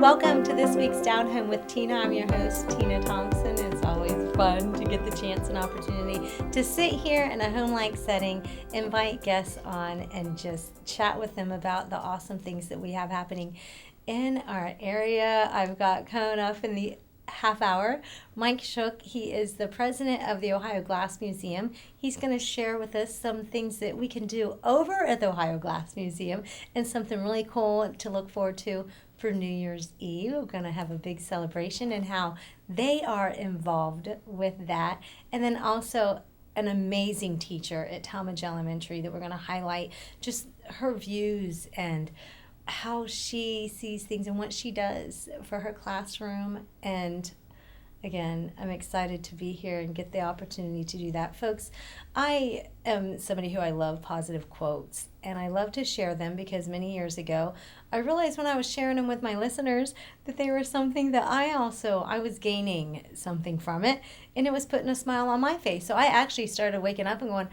Welcome to this week's Down Home with Tina. I'm your host, Tina Thompson. It's always fun to get the chance and opportunity to sit here in a home-like setting, invite guests on, and just chat with them about the awesome things that we have happening in our area. I've got coming up in the half hour, Mike Shook. He is the president of the Ohio Glass Museum. He's going to share with us some things that we can do over at the Ohio Glass Museum and something really cool to look forward to for New Year's Eve. We're going to have a big celebration and how they are involved with that. And then also an amazing teacher at Talmadge Elementary that we're going to highlight just her views and how she sees things and what she does for her classroom. And again, I'm excited to be here and get the opportunity to do that. Folks, I am somebody who I love positive quotes, and I love to share them because many years ago, I realized when I was sharing them with my listeners that they were something that I was gaining something from it, and it was putting a smile on my face. So I actually started waking up and going,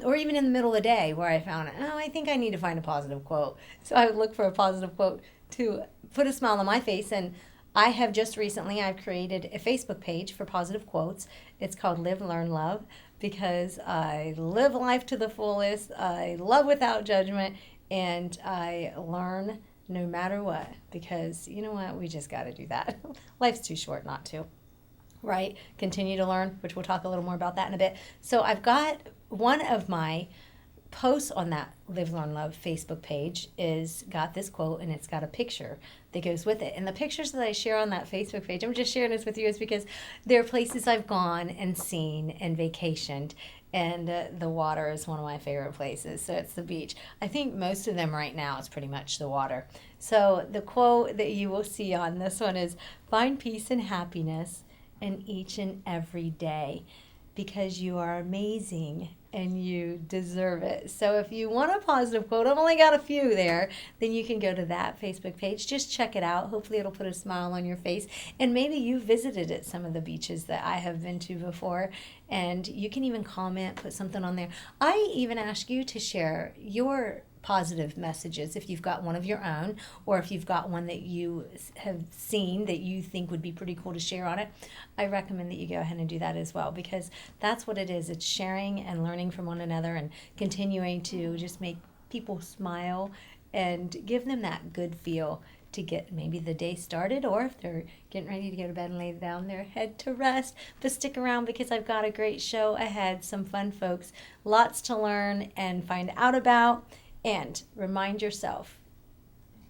or even in the middle of the day where I found, I think I need to find a positive quote. So I would look for a positive quote to put a smile on my face. And I have just recently, I've created a Facebook page for positive quotes. It's called Live, Learn, Love, because I live life to the fullest. I love without judgment, and I learn no matter what, because you know what? We just got to do that. Life's too short not to. Right? Continue to learn, which we'll talk a little more about that in a bit. So I've got one of my posts on that Live, Learn, Love Facebook page is got this quote, and it's got a picture that goes with it. And the pictures that I share on that Facebook page, I'm just sharing this with you, is because they're places I've gone and seen and vacationed. And the water is one of my favorite places. So it's the beach. I think most of them right now is pretty much the water. So the quote that you will see on this one is, "Find peace and happiness in each and every day, because you are amazing and you deserve it." So if you want a positive quote, I've only got a few there, then you can go to that Facebook page. Just check it out. Hopefully it'll put a smile on your face. And maybe you visited at some of the beaches that I have been to before, and you can even comment, put something on there. I even ask you to share your positive messages if you've got one of your own, or if you've got one that you have seen that you think would be pretty cool to share on it. I recommend that you go ahead and do that as well, because that's what it is. It's sharing and learning from one another and continuing to just make people smile and give them that good feel to get maybe the day started, or if they're getting ready to go to bed and lay down their head to rest. But stick around, because I've got a great show ahead, some fun folks, lots to learn and find out about. And remind yourself,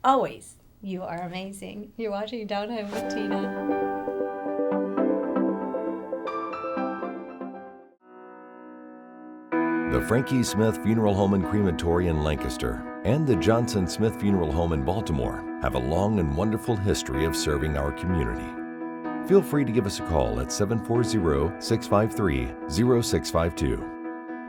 always, you are amazing. You're watching Down Home with Tina. The Frankie Smith Funeral Home and Crematory in Lancaster and the Johnson Smith Funeral Home in Baltimore have a long and wonderful history of serving our community. Feel free to give us a call at 740-653-0652.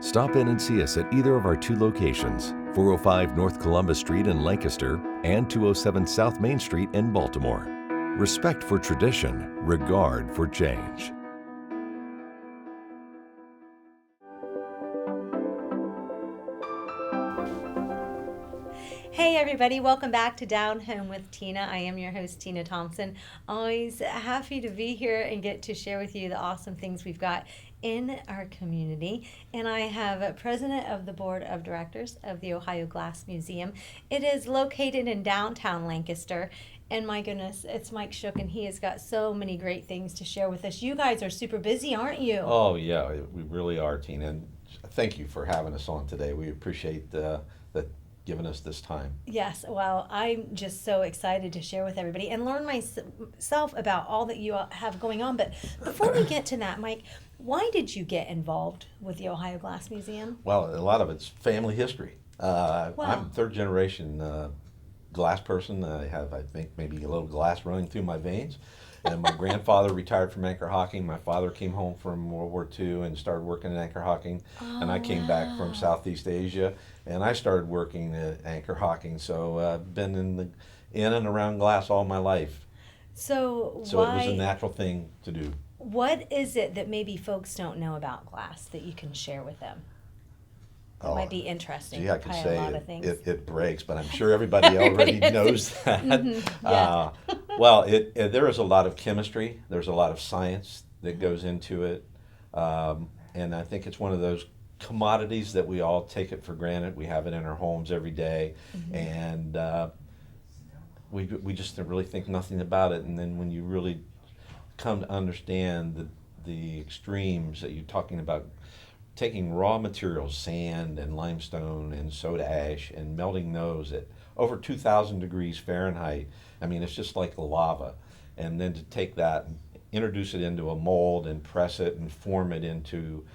Stop in and see us at either of our two locations, 405 North Columbus Street in Lancaster and 207 South Main Street in Baltimore. Respect for tradition, regard for change. Hey everybody, welcome back to Down Home with Tina. I am your host, Tina Thompson. Always happy to be here and get to share with you the awesome things we've got in our community. And I have a president of the board of directors of the Ohio Glass Museum. It is located in downtown Lancaster. And my goodness, it's Mike Shook, and he has got so many great things to share with us. You guys are super busy, aren't you? Oh, yeah, we really are, Tina. And thank you for having us on today. We appreciate that giving us this time. Yes, well, I'm just so excited to share with everybody and learn myself about all that you have going on. But before we get to that, Mike, why did you get involved with the Ohio Glass Museum? Well, a lot of it's family history. Wow. I'm third generation glass person. I think, maybe a little glass running through my veins. And my grandfather retired from anchor hocking. My father came home from World War II and started working at anchor hocking. And I came back from Southeast Asia, and I started working at anchor hocking. So I've been in and around glass all my life. So it was a natural thing to do. What is it that maybe folks don't know about glass that you can share with them? That might be interesting. Gee, I could Probably say a lot of things. it breaks, but I'm sure everybody already knows that. yeah. Well, there is a lot of chemistry. There's a lot of science that goes into it, and I think it's one of those commodities that we all take it for granted. We have it in our homes every day, and we just really think nothing about it. And then when you really come to understand the extremes that you're talking about, taking raw materials, sand and limestone and soda ash, and melting those at over 2,000 degrees Fahrenheit. I mean, it's just like lava. And then to take that and introduce it into a mold and press it and form it into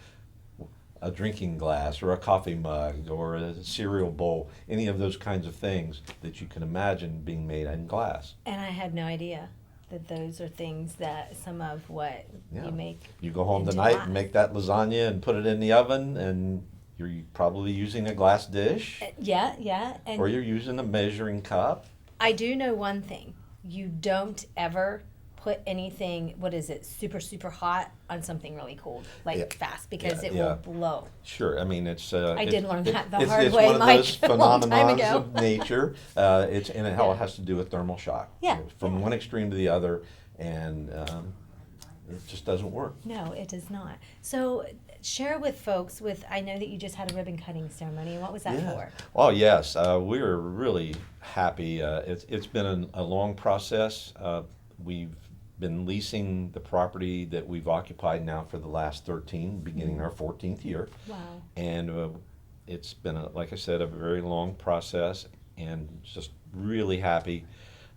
a drinking glass or a coffee mug or a cereal bowl, any of those kinds of things that you can imagine being made in glass. And I had no idea that those are things that some of what Yeah. you make. You go home into tonight glass. and make that lasagna and put it in the oven, and you're probably using a glass dish, Yeah. And or you're using a measuring cup. I do know one thing. You don't ever put anything, what is it, super, super hot on something really cold, like Yeah. fast, because Yeah, it yeah. will blow. Sure, I mean it's. I did learn that the it's, hard it's way, one of Mike, those a long time phenomenons ago. of nature. It all Yeah. has to do with thermal shock. Yeah, From yeah. one extreme to the other, and it just doesn't work. No, it does not. So share with folks I know that you just had a ribbon cutting ceremony. What was that for? Oh yes, we're really happy. It's been a long process. We've been leasing the property that we've occupied now for the last 13, beginning our 14th year. Wow. And it's been, like I said, a very long process, and just really happy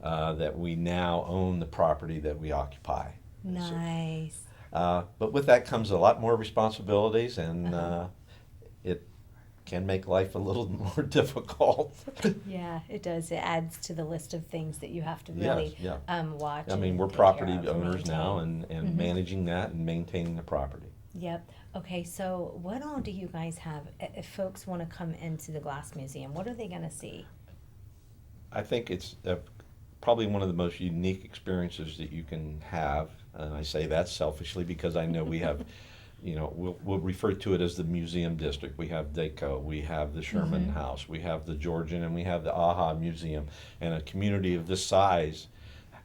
that we now own the property that we occupy. Nice. But with that comes a lot more responsibilities, and it can make life a little more difficult. Yeah, it does. It adds to the list of things that you have to Yes, really yeah. watch. I mean, and we're take property care of owners now, maintain. and managing that and maintaining the property. Yep. Okay, so what all do you guys have? If folks want to come into the Glass Museum, what are they going to see? I think it's probably one of the most unique experiences that you can have, and I say that selfishly because I know we have, we'll refer to it as the museum district. We have DECO, we have the Sherman House, we have the Georgian, and we have the AHA Museum. And a community of this size,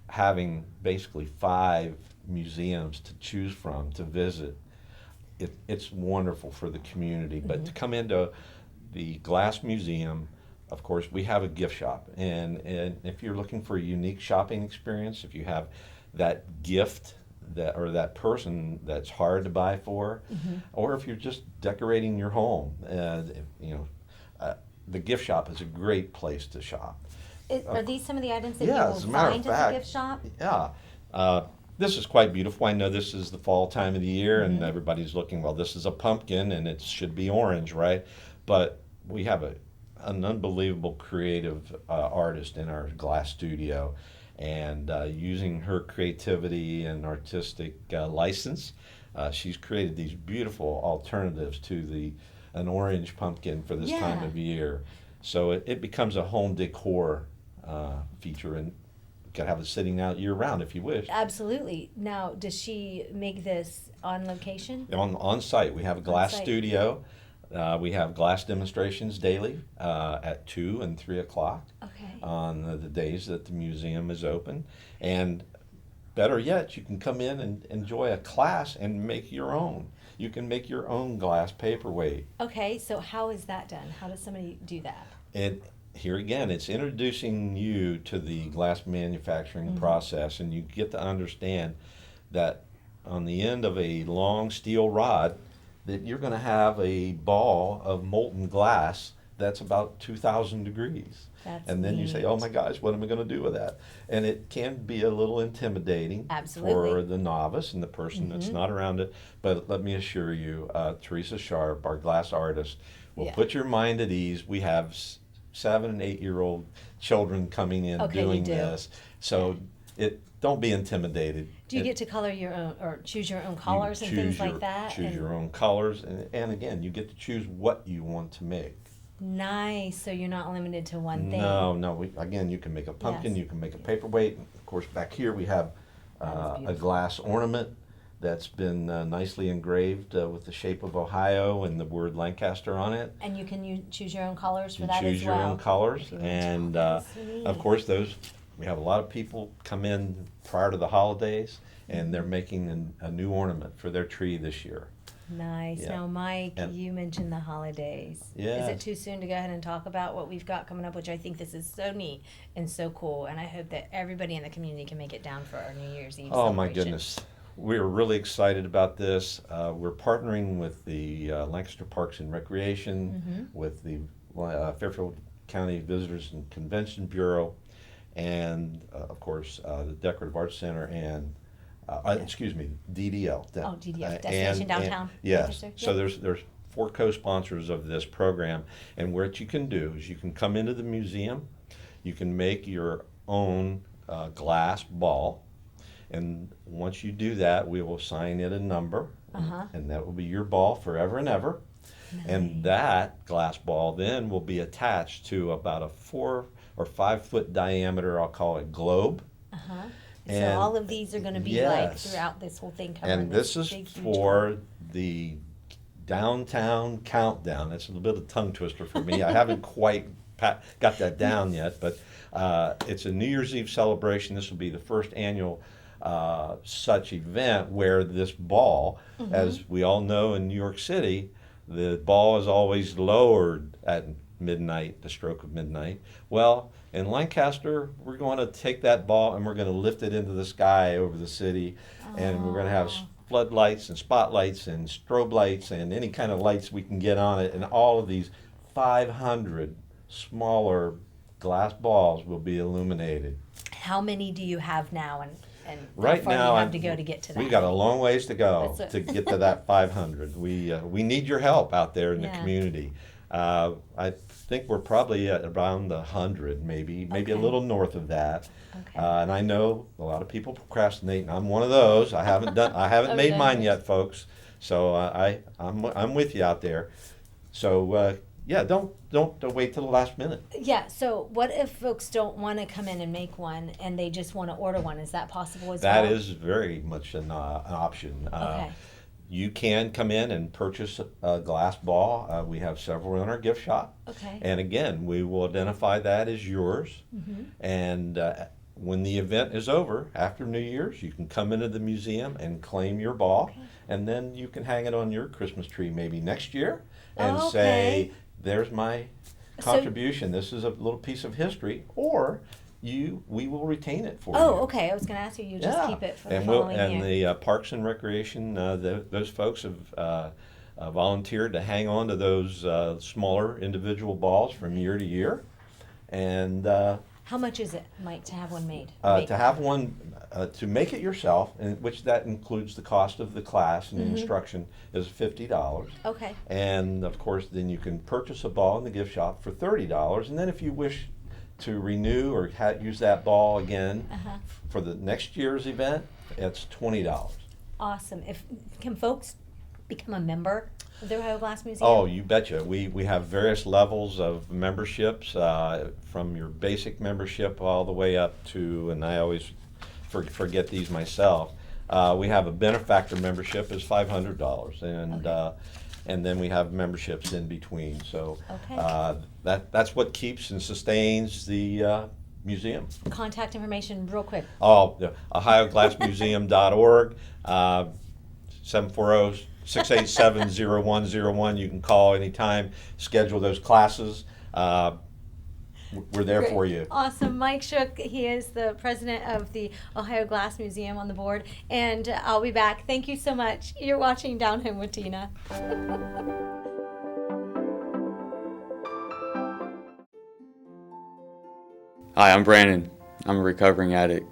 having basically 5 museums to choose from to visit, it's wonderful for the community. But to come into the Glass Museum, of course, we have a gift shop, and if you're looking for a unique shopping experience, if you have that gift or that person that's hard to buy for, or if you're just decorating your home, the gift shop is a great place to shop. Are these some of the items that Yeah, you as will a matter of find at fact, the gift shop? Yeah. This is quite beautiful. I know this is the fall time of the year, and everybody's looking, well, this is a pumpkin, and it should be orange, right? But we have an unbelievable creative artist in our glass studio, and using her creativity and artistic license, she's created these beautiful alternatives to an orange pumpkin for this time Yeah. of year. So it becomes a home decor feature, and you can have it sitting out year round if you wish. Absolutely. Now, does she make this on location? On site, we have a glass site. studio. We have glass demonstrations daily at 2 and 3 o'clock Okay. on the days that the museum is open. And better yet, you can come in and enjoy a class and make your own. You can make your own glass paperweight. Okay, so how is that done? How does somebody do that? Here again, it's introducing you to the glass manufacturing process, and you get to understand that on the end of a long steel rod, that you're going to have a ball of molten glass that's about 2,000 degrees. That's And then you say, neat. oh my gosh, what am I going to do with that? And it can be a little intimidating Absolutely. for the novice and the person that's not around it. But let me assure you, Teresa Sharp, our glass artist, will Yeah. put your mind at ease. We have 7 and 8-year-old children coming in Okay, you doing do. this. So don't be intimidated. Do you get to color your own or choose your own colors and things like that? Choose And- your own colors, and again, you get to choose what you want to make. Nice. So you're not limited to one thing. No. Again, you can make a pumpkin, Yes. you can make a paperweight. Of course, back here we have That is a beautiful. glass ornament that's been nicely engraved with the shape of Ohio and the word Lancaster on it. And you can choose your own colors for You that choose as your well. own colors, If you want to. and That's neat. of course we have a lot of people come in prior to the holidays, and they're making a new ornament for their tree this year. Nice. Yeah. Now, Mike, And- you mentioned the holidays. Is Yes. it too soon to go ahead and talk about what we've got coming up, which I think this is so neat and so cool, and I hope that everybody in the community can make it down for our New Year's Eve Oh my celebration. goodness. We're really excited about this. We're partnering with the Lancaster Parks and Recreation, with the Fairfield County Visitors and Convention Bureau, and of course the Decorative Arts Center and DDL. Oh, DDL, Destination Downtown Yes. Lancaster, So yeah. there's 4 co-sponsors of this program, and what you can do is you can come into the museum, you can make your own glass ball, and once you do that, we will sign it a number, and that will be your ball forever and ever. And that glass ball then will be attached to about a 4 or 5 foot diameter, I'll call it globe. So And- all of these are going to be Yes. like throughout this whole thing covering And this is big, huge for the downtown countdown. That's a little bit of a tongue twister for me. I haven't quite got that down yet, but it's a New Year's Eve celebration. This will be the first annual such event where this ball, as we all know in New York City, the ball is always lowered at midnight, the stroke of midnight. Well, in Lancaster, we're going to take that ball and we're going to lift it into the sky over the city, and we're going to have floodlights and spotlights and strobe lights and any kind of lights we can get on it, and all of these 500 smaller glass balls will be illuminated. How many do you have now, and Right how far now, do you have to go to get to that? we got a long ways to go That's to it. get to that 500. We need your help out there in the Yeah. community. I think we're probably at around 100, maybe a Okay. little north of that. Okay. And I know a lot of people procrastinate, and I'm one of those. I haven't made Okay. mine yet, folks. So I'm with you out there. So yeah, don't wait till the last minute. Yeah, so what if folks don't want to come in and make one and they just want to order one? Is that possible as well? That is very much an option. Okay. You can come in and purchase a glass ball. We have several in our gift shop. Okay. And again, we will identify that as yours. And when the event is over, after New Year's, you can come into the museum and claim your ball. And then you can hang it on your Christmas tree maybe next year and Oh, say, okay. there's my contribution. This is a little piece of history. Or we will retain it for you. Oh, okay. I was going to ask you. You just keep it for the and following and year. the Parks and Recreation, those folks have volunteered to hang on to those smaller individual balls from year to year, and How much is it, Mike, to have one made? to have one to make it yourself, and which that includes the cost of the class and the instruction, is $50. Okay. And of course, then you can purchase a ball in the gift shop for $30, and then if you wish to renew or use that ball again for the next year's event, it's $20. Awesome. Can folks become a member of the Ohio Glass Museum? Oh, you betcha. We have various levels of memberships, from your basic membership all the way up to, and I always forget these myself. We have a benefactor membership is $500, and then we have memberships in between. So Okay. that's what keeps and sustains the museum. Contact information real quick. Oh, the OhioGlassMuseum.org, 740-687-0101. You can call anytime, schedule those classes. We're there for you. Awesome. Mike Shook, he is the president of the Ohio Glass Museum on the board, and I'll be back. Thank you so much. You're watching Down Home with Tina. Hi, I'm Brandon. I'm a recovering addict.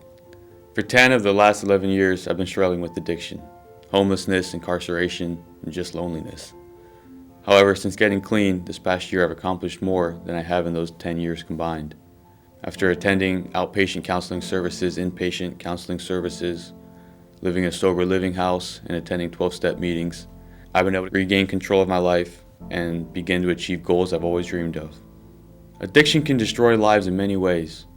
For 10 of the last 11 years, I've been struggling with addiction, homelessness, incarceration, and just loneliness. However, since getting clean this past year, I've accomplished more than I have in those 10 years combined. After attending outpatient counseling services, inpatient counseling services, living in a sober living house, and attending 12-step meetings, I've been able to regain control of my life and begin to achieve goals I've always dreamed of. Addiction can destroy lives in many ways.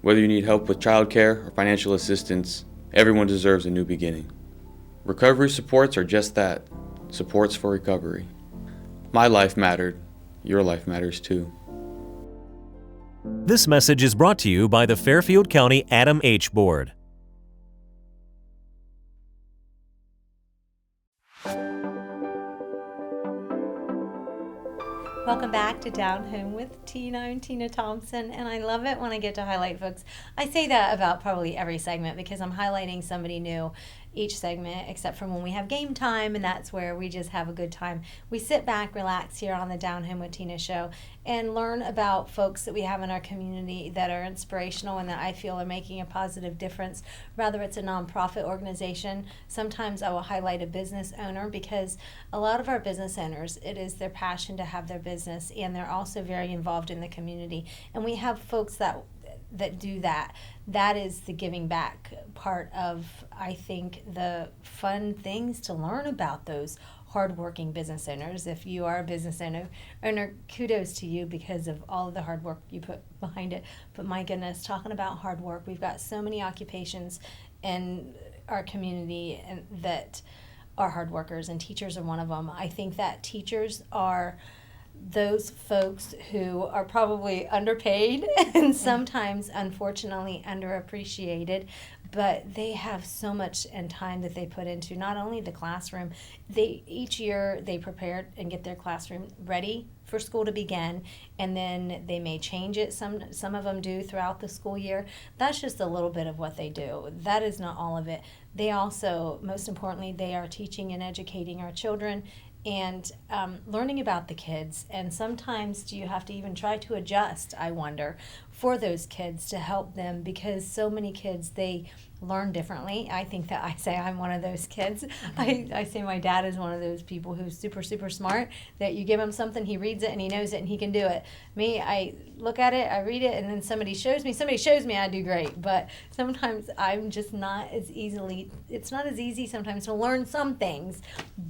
Whether you need help with childcare or financial assistance, everyone deserves a new beginning. Recovery supports are just that, supports for recovery. My life mattered. Your life matters too. This message is brought to you by the Fairfield County Adam H. Board. Welcome back to Down Home with Tina. I'm Tina Thompson, and I love it when I get to highlight folks. I say that about probably every segment because I'm highlighting somebody new each segment, except for when we have game time, and that's where we just have a good time. We sit back, relax here on the Down Home with Tina show, and learn about folks that we have in our community that are inspirational and that I feel are making a positive difference. Whether it's a nonprofit organization, sometimes I will highlight a business owner because a lot of our business owners, it is their passion to have their business, and they're also very involved in the community. And we have folks that do that. That is the giving back part of, I think, the fun things to learn about those hardworking business owners. If you are a business owner, kudos to you because of all of the hard work you put behind it. But my goodness, talking about hard work, we've got so many occupations in our community and that are hard workers, and teachers are one of them. I think that teachers are those folks who are probably underpaid and sometimes unfortunately underappreciated, but they have so much and time that they put into not only the classroom. Each year they prepare and get their classroom ready for school to begin, and then they may change it. Some of them do throughout the school year. That's just a little bit of what they do. That is not all of it. They also, most importantly, they are teaching and educating our children and learning about the kids. And sometimes do you have to even try to adjust, I wonder, for those kids to help them, because so many kids, they learn differently. I think that I say I'm one of those kids. I say my dad is one of those people who's super, super smart, that you give him something, he reads it and he knows it and he can do it. Me, I look at it, I read it, and then somebody shows me, I do great. But sometimes I'm just not as easily, it's not as easy sometimes to learn some things,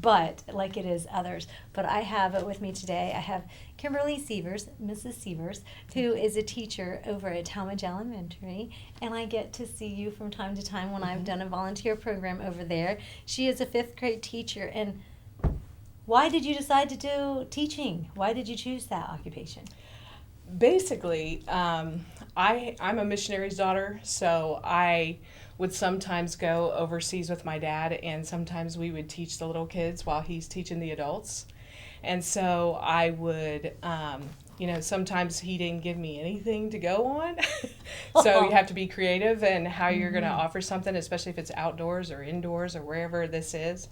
but like it is others. But I have it with me today. I have Kimberly Sievers, Mrs. Sievers, who is a teacher over at Talmadge Elementary, and I get to see you from time to time when I've done a volunteer program over there. She is a 5th grade teacher, and why did you decide to do teaching? Why did you choose that occupation? Basically, I'm a missionary's daughter, so I would sometimes go overseas with my dad, and sometimes we would teach the little kids while he's teaching the adults. And so I would, sometimes he didn't give me anything to go on. So you have to be creative in how you're going to offer something, especially if it's outdoors or indoors or wherever this is.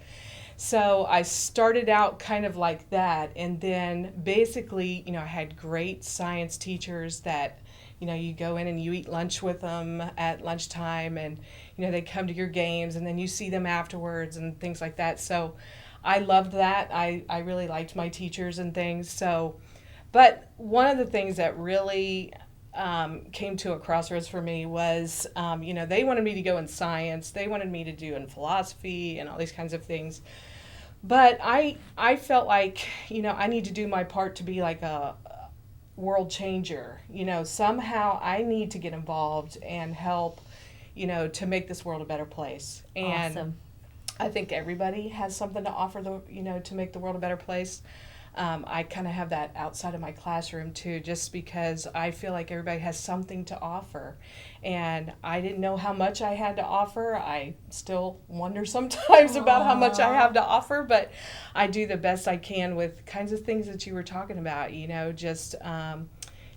So I started out kind of like that. And then basically, I had great science teachers that, you go in and you eat lunch with them at lunchtime, and, they come to your games, and then you see them afterwards and things like that. So I loved that. I really liked my teachers and things. So, but one of the things that really came to a crossroads for me was, they wanted me to go in science. They wanted me to do in philosophy and all these kinds of things. But I felt like, I need to do my part to be like a world changer. Somehow I need to get involved and help, to make this world a better place. And awesome. I think everybody has something to offer to make the world a better place. I kind of have that outside of my classroom too, just because I feel like everybody has something to offer. And I didn't know how much I had to offer. I still wonder sometimes about how much I have to offer, but I do the best I can with kinds of things that you were talking about, just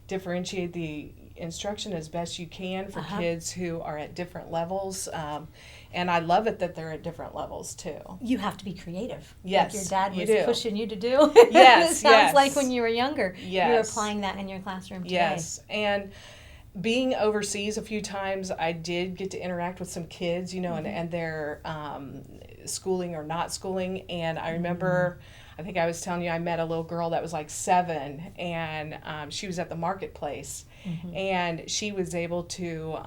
differentiate the instruction as best you can for kids who are at different levels. And I love it that they're at different levels too. You have to be creative. Yes, like your dad was you do. pushing you to do. Yes, It sounds yes. like when you were younger. Yes. You're applying that in your classroom today. Yes, and being overseas a few times, I did get to interact with some kids, and their schooling or not schooling. And I remember, I think I was telling you, I met a little girl that was like 7, and she was at the marketplace. And she was able to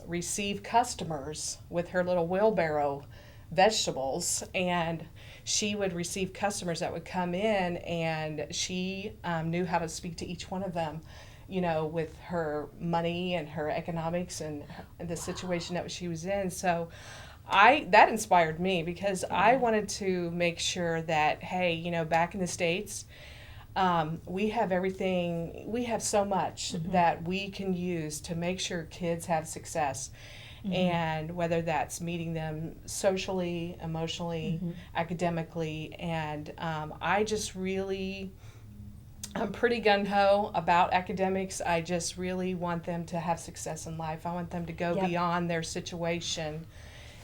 receive customers with her little wheelbarrow vegetables, and she would receive customers that would come in, and she knew how to speak to each one of them, with her money and her economics and the situation that she was in. So that inspired me because I wanted to make sure that, hey, you know, back in the States, we have everything, we have so much that we can use to make sure kids have success. And whether that's meeting them socially, emotionally, academically, and I just really, I'm pretty gung-ho about academics. I just really want them to have success in life. I want them to go beyond their situation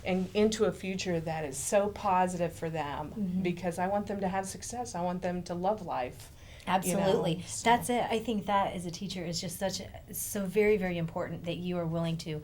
and into a future that is so positive for them because I want them to have success. I want them to love life. Absolutely. You know, so. That's it. I think that as a teacher is just so very, very important that you are willing to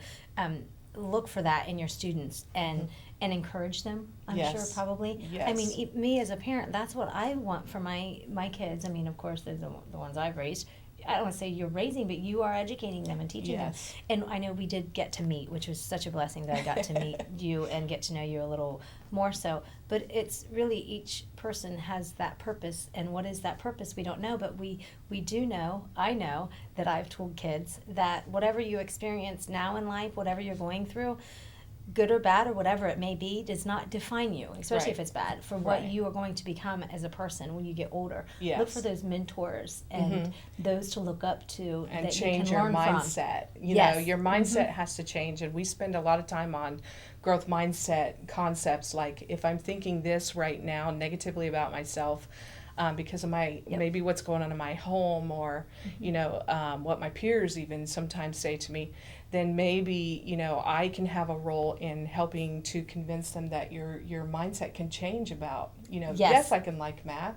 look for that in your students and encourage them, I'm sure, probably. Yes. I mean, me as a parent, that's what I want for my kids. I mean, of course, they're the ones I've raised. I don't want to say you're raising, but you are educating them and teaching them. And I know we did get to meet, which was such a blessing that I got to meet you and get to know you a little more so. But it's really each person has that purpose. And what is that purpose? We don't know, but we do know, I know that I've told kids that whatever you experience now in life, whatever you're going through, good or bad or whatever it may be, does not define you, especially if it's bad, for what you are going to become as a person when you get older. Look for those mentors and those to look up to and that change you can your learn mindset. from. You know, your mindset has to change, and we spend a lot of time on growth mindset concepts like if I'm thinking this right now negatively about myself, because of my maybe what's going on in my home or you know what my peers even sometimes say to me, then maybe you know I can have a role in helping to convince them that your mindset can change about you know yes I can like math,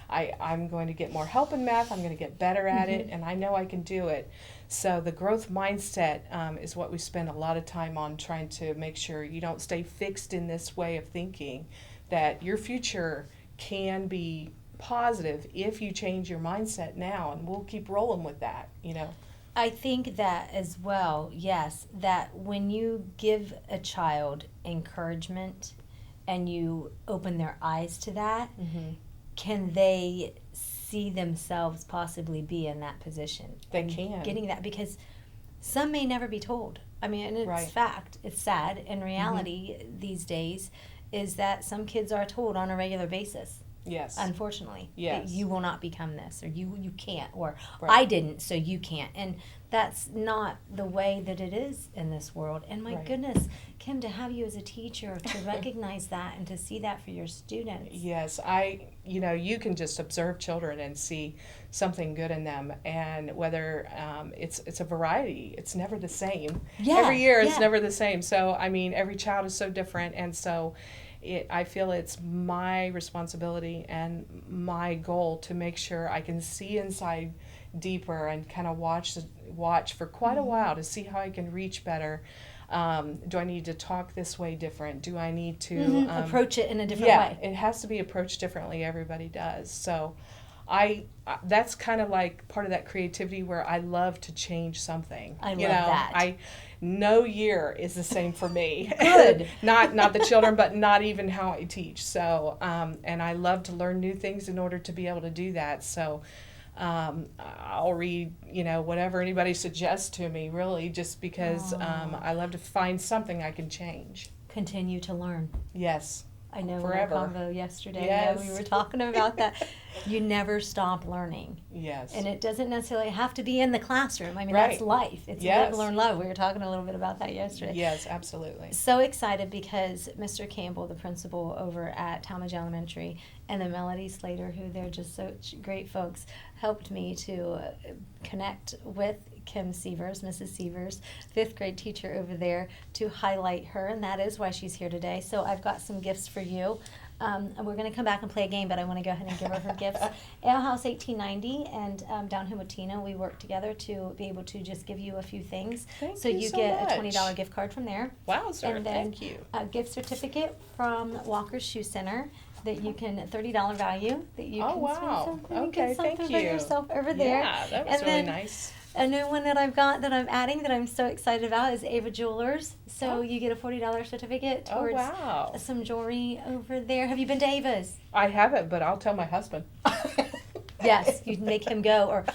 I'm going to get more help in math, I'm going to get better at it, and I know I can do it. So the growth mindset is what we spend a lot of time on, trying to make sure you don't stay fixed in this way of thinking, that your future can be positive if you change your mindset now, and we'll keep rolling with that, you know. I think that as well, yes, that when you give a child encouragement and you open their eyes to that, can they see themselves possibly be in that position? They can. Getting that, because some may never be told. I mean, and it's fact, it's sad. In reality, these days, is that some kids are told on a regular basis. Yes. Unfortunately. Yes. That you will not become this, or you can't, or I didn't, so you can't. And that's not the way that it is in this world. And my goodness, Kim, to have you as a teacher, to recognize that and to see that for your students. Yes, you know, you can just observe children and see something good in them, and whether it's a variety, it's never the same. Every year it's never the same. So, I mean, every child is so different, and so I feel it's my responsibility and my goal to make sure I can see inside deeper and kind of watch for quite a while to see how I can reach better. Do I need to talk this way different? Do I need to approach it in a different way? Yeah, it has to be approached differently. Everybody does. So that's kind of like part of that creativity where I love to change something. I love that. No year is the same for me. Good. not the children, but not even how I teach. So, and I love to learn new things in order to be able to do that. So, I'll read, you know, whatever anybody suggests to me, really, just because I love to find something I can change. Continue to learn. Yes. I know Forever. in our convo yesterday, Yes. we were talking about that. You never stop learning. Yes. And it doesn't necessarily have to be in the classroom. I mean, that's life. It's live, learn, love. We were talking a little bit about that yesterday. Yes, absolutely. So excited because Mr. Campbell, the principal over at Talmadge Elementary, and the Melody Slater, who they're just such great folks, helped me to connect with Kim Sievers, Mrs. Sievers, 5th grade teacher over there, to highlight her, and that is why she's here today. So I've got some gifts for you. And we're going to come back and play a game, but I want to go ahead and give her gifts. Ale House 1890 and Down Home with Tina, we work together to be able to just give you a few things. Thank so you you so get much. a $20 gift card from there. Wow, sir. And then thank you. a gift certificate from Walker's Shoe Center that you can, $30 value that you can wow. spend something, Okay, get something thank for you. yourself over there. Yeah, that was And really then nice. a new one that I've got that I'm adding that I'm so excited about is Ava Jewelers. So you get a $40 certificate Oh, towards wow. some jewelry over there. Have you been to Ava's? I haven't, but I'll tell my husband. Yes, you can make him go, or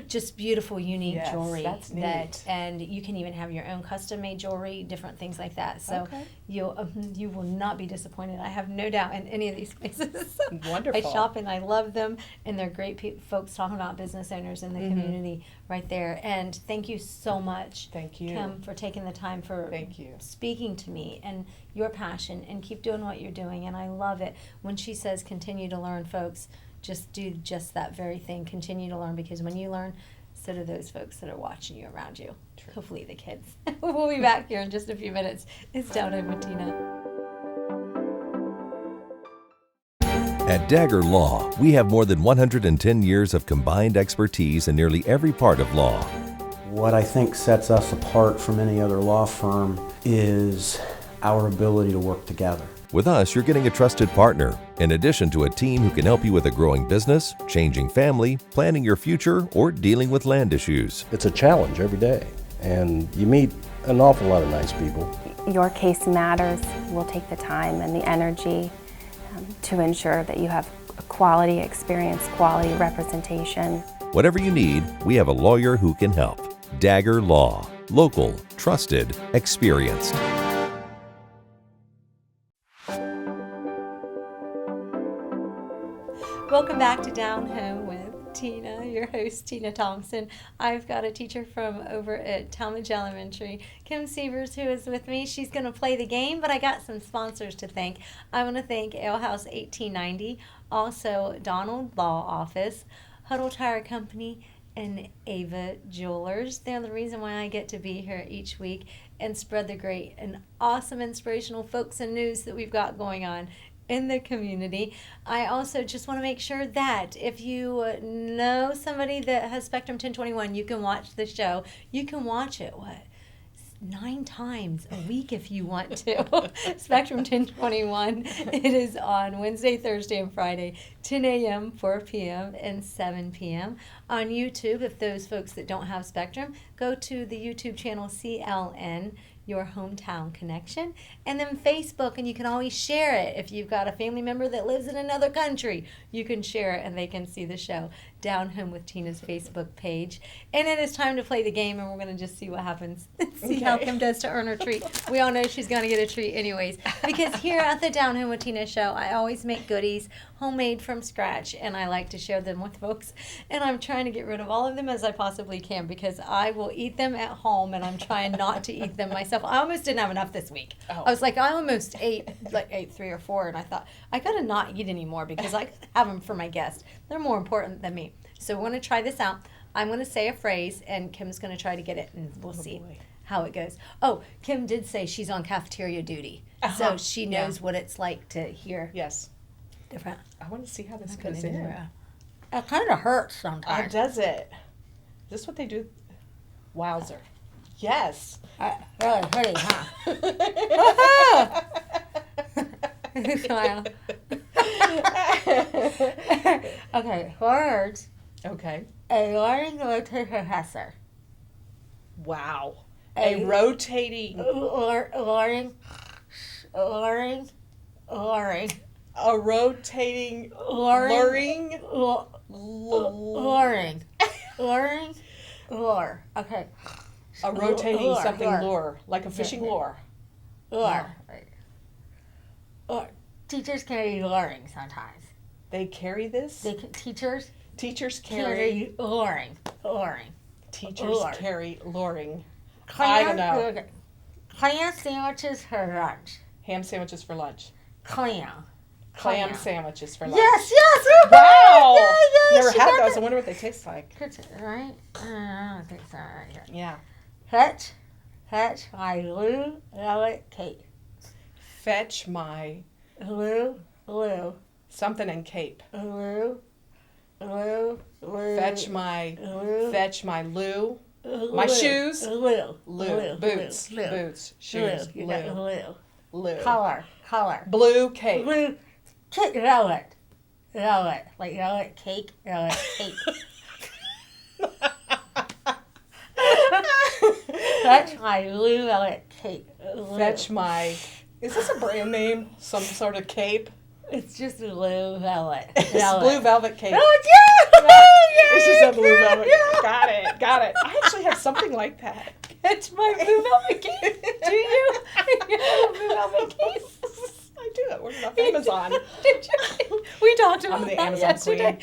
just beautiful, unique Yes, jewelry. that's neat. And you can even have your own custom-made jewelry, different things like that. So Okay. you will not be disappointed. I have no doubt in any of these places. Wonderful. I shop and I love them, and they're great folks talking about business owners in the community right there. And thank you so much, Thank you. Kim, for taking the time for Thank you. speaking to me and your passion, and keep doing what you're doing. And I love it when she says continue to learn, folks. Just do just that very thing. Continue to learn, because when you learn, so do those folks that are watching you around you. True. Hopefully the kids. We'll be back here in just a few minutes. It's Down Home with Tina. At Dagger Law, we have more than 110 years of combined expertise in nearly every part of law. What I think sets us apart from any other law firm is our ability to work together. With us, you're getting a trusted partner, in addition to a team who can help you with a growing business, changing family, planning your future, or dealing with land issues. It's a challenge every day, and you meet an awful lot of nice people. Your case matters. We'll take the time and the energy to ensure that you have a quality experience, quality representation. Whatever you need, we have a lawyer who can help. Dagger Law. Local, trusted, experienced. Welcome back to Down Home with Tina, your host, Tina Thompson. I've got a teacher from over at Talmadge Elementary, Kim Sievers, who is with me. She's going to play the game, but I got some sponsors to thank. I want to thank Ale House 1890, also Donald Law Office, Huddle Tire Company, and Ava Jewelers. They're the reason why I get to be here each week and spread the great and awesome inspirational folks and news that we've got going on in the community. I also just want to make sure that if you know somebody that has Spectrum 1021, you can watch the show. You can watch it, 9 times a week if you want to. Spectrum 1021. It is on Wednesday, Thursday, and Friday, 10 a.m., 4 p.m., and 7 p.m. On YouTube, if those folks that don't have Spectrum, go to the YouTube channel CLN, Your Hometown Connection, and then Facebook, and you can always share it. If you've got a family member that lives in another country, you can share it and they can see the show. Down Home with Tina's Facebook page. And it is time to play the game, and we're going to just see what happens. See how Kim does to earn her treat. We all know she's going to get a treat anyways, because here at the Down Home with Tina show, I always make goodies homemade from scratch, and I like to share them with folks. And I'm trying to get rid of all of them as I possibly can, because I will eat them at home, and I'm trying not to eat them myself. I almost didn't have enough this week. Oh. I was like, I almost ate 3 or 4, and I thought, I got to not eat anymore because I could have them for my guests. They're more important than me. So we're going to try this out. I'm going to say a phrase, and Kim's going to try to get it, and we'll see boy. how it goes. Oh, Kim did say she's on cafeteria duty, so she knows what it's like to hear Yes. different. I want to see how this I'm gonna goes do in. it. It kind of hurts Oh, sometimes. does it? Is this what they do? Wowzer. Yes. Really pretty, huh? Smile. Okay, words. Okay. A learning rotating professor. Wow. A rotating, Learning. a rotating, Luring. luring, Luring. Lure. Okay. a rotating Lure, something lure. lure, like a fishing lure. Lure. Teachers carry luring sometimes. They carry this. Teachers Teachers carry carry. luring. Teachers lure. carry luring. I don't know. Clam sandwiches for lunch. Ham sandwiches for lunch. Clam. Clam sandwiches for lunch. Yes. Wow. Yeah, Never she had got those. it. I wonder what they taste like. Right? I don't think so. Right here. Yeah. Fetch my Lou Elliot cake. Fetch my Lou. something and cape. Lou. Fetch my Lou. fetch my Lou. My shoes. Lou. Boots. Shoes. You got Lou. Lou. Color. Blue cape. Blue. Cake. Velvet. Like velvet cake. Velvet cake. Fetch my Lou velvet cake. Fetch my. Is this a brand name? Some sort of cape? It's just a blue velvet. It's blue velvet cake. Oh, yeah! It's just a blue velvet cake. Got it. I actually have something like that. It's my blue velvet cake. Do you? You have a blue velvet cake? I do. I ordered it off Amazon. Did you? We talked about I'm the that Amazon yesterday.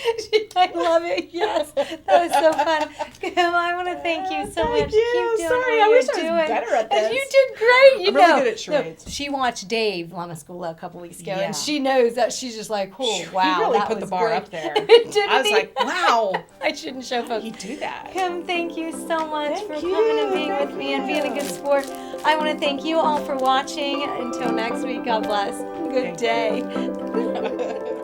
I love it. Yes, that was so fun. Kim, I want to thank you so much. Thank you. Keep doing Sorry, what I wish you're I was doing. better at this. And you did great. You I'm know, really good at charades. She watched Dave Lama School a couple weeks ago, Yeah. and she knows that she's just like, oh, He wow, really that put was the bar great. up there. Didn't I was he? like, wow. I shouldn't show folks. You do that. Kim, thank you so much Thank for you. coming and being Thank with me and being a you. good sport. I want to thank you all for watching. Until next week, God bless. Good Thank you. day.